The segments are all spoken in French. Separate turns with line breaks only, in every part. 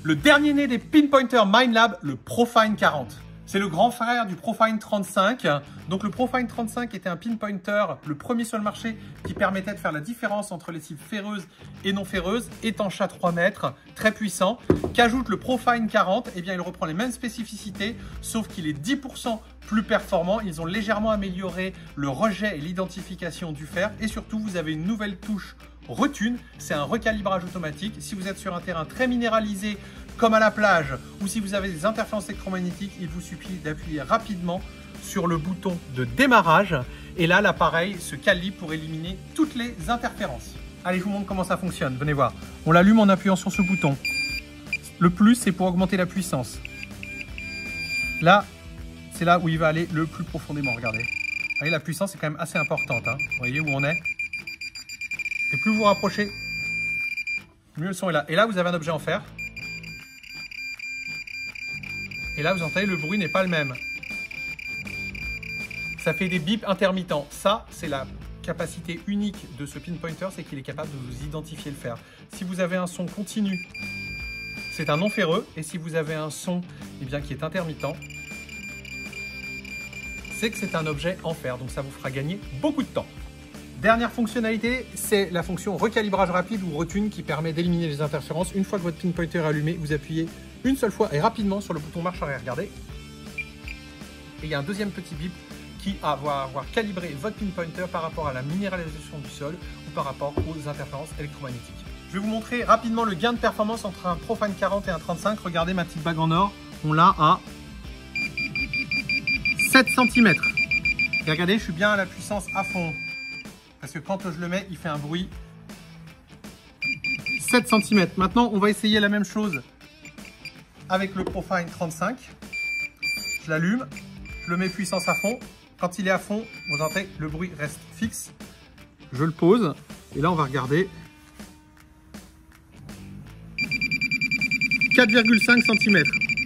Le dernier né des pinpointers Minelab, le Profine 40. C'est le grand frère du Profine 35. Donc le Profine 35 était un pinpointer, le premier sur le marché, qui permettait de faire la différence entre les cibles ferreuses et non ferreuses, étanche à 3 mètres, très puissant. Qu'ajoute le Profine 40? Eh bien, il reprend les mêmes spécificités, sauf qu'il est 10% plus performant. Ils ont légèrement amélioré le rejet et l'identification du fer. Et surtout, vous avez une nouvelle touche Retune, c'est un recalibrage automatique. Si vous êtes sur un terrain très minéralisé comme à la plage ou si vous avez des interférences électromagnétiques, il vous suffit d'appuyer rapidement sur le bouton de démarrage et là l'appareil se calibre pour éliminer toutes les interférences. Allez, je vous montre comment ça fonctionne, venez voir. On l'allume en appuyant sur ce bouton. Le plus, c'est pour augmenter la puissance. Là, c'est là où il va aller le plus profondément, regardez. Vous voyez, la puissance est quand même assez importante, hein. Vous voyez où on est? Et plus vous vous rapprochez, mieux le son est là. Et là, vous avez un objet en fer. Et là, vous entendez, le bruit n'est pas le même. Ça fait des bips intermittents. Ça, c'est la capacité unique de ce pinpointer, c'est qu'il est capable de vous identifier le fer. Si vous avez un son continu, c'est un non ferreux. Et si vous avez un son qui est intermittent, c'est que c'est un objet en fer. Donc, ça vous fera gagner beaucoup de temps. Dernière fonctionnalité, c'est la fonction recalibrage rapide ou retune qui permet d'éliminer les interférences. Une fois que votre pinpointer est allumé, vous appuyez une seule fois et rapidement sur le bouton marche arrière. Regardez. Et il y a un deuxième petit bip qui va avoir calibré votre pinpointer par rapport à la minéralisation du sol ou par rapport aux interférences électromagnétiques. Je vais vous montrer rapidement le gain de performance entre un Profine 40 et un 35. Regardez ma petite bague en or. On l'a à 7 cm. Et regardez, je suis bien à la puissance à fond. Parce que quand je le mets, il fait un bruit 7 cm. Maintenant, on va essayer la même chose avec le Profine 35. Je l'allume, je le mets puissance à fond. Quand il est à fond, vous entendez, le bruit reste fixe. Je le pose et là, on va regarder 4,5 cm.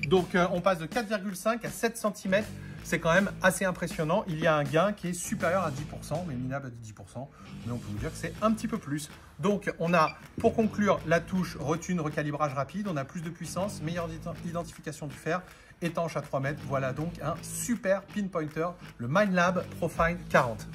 Donc, on passe de 4,5 à 7 cm. C'est quand même assez impressionnant. Il y a un gain qui est supérieur à 10%, mais Minelab a dit 10%, mais on peut vous dire que c'est un petit peu plus. Donc, on a, pour conclure, la touche retune, recalibrage rapide. On a plus de puissance, meilleure identification du fer, étanche à 3 mètres. Voilà donc un super pinpointer, le Minelab Profine 40.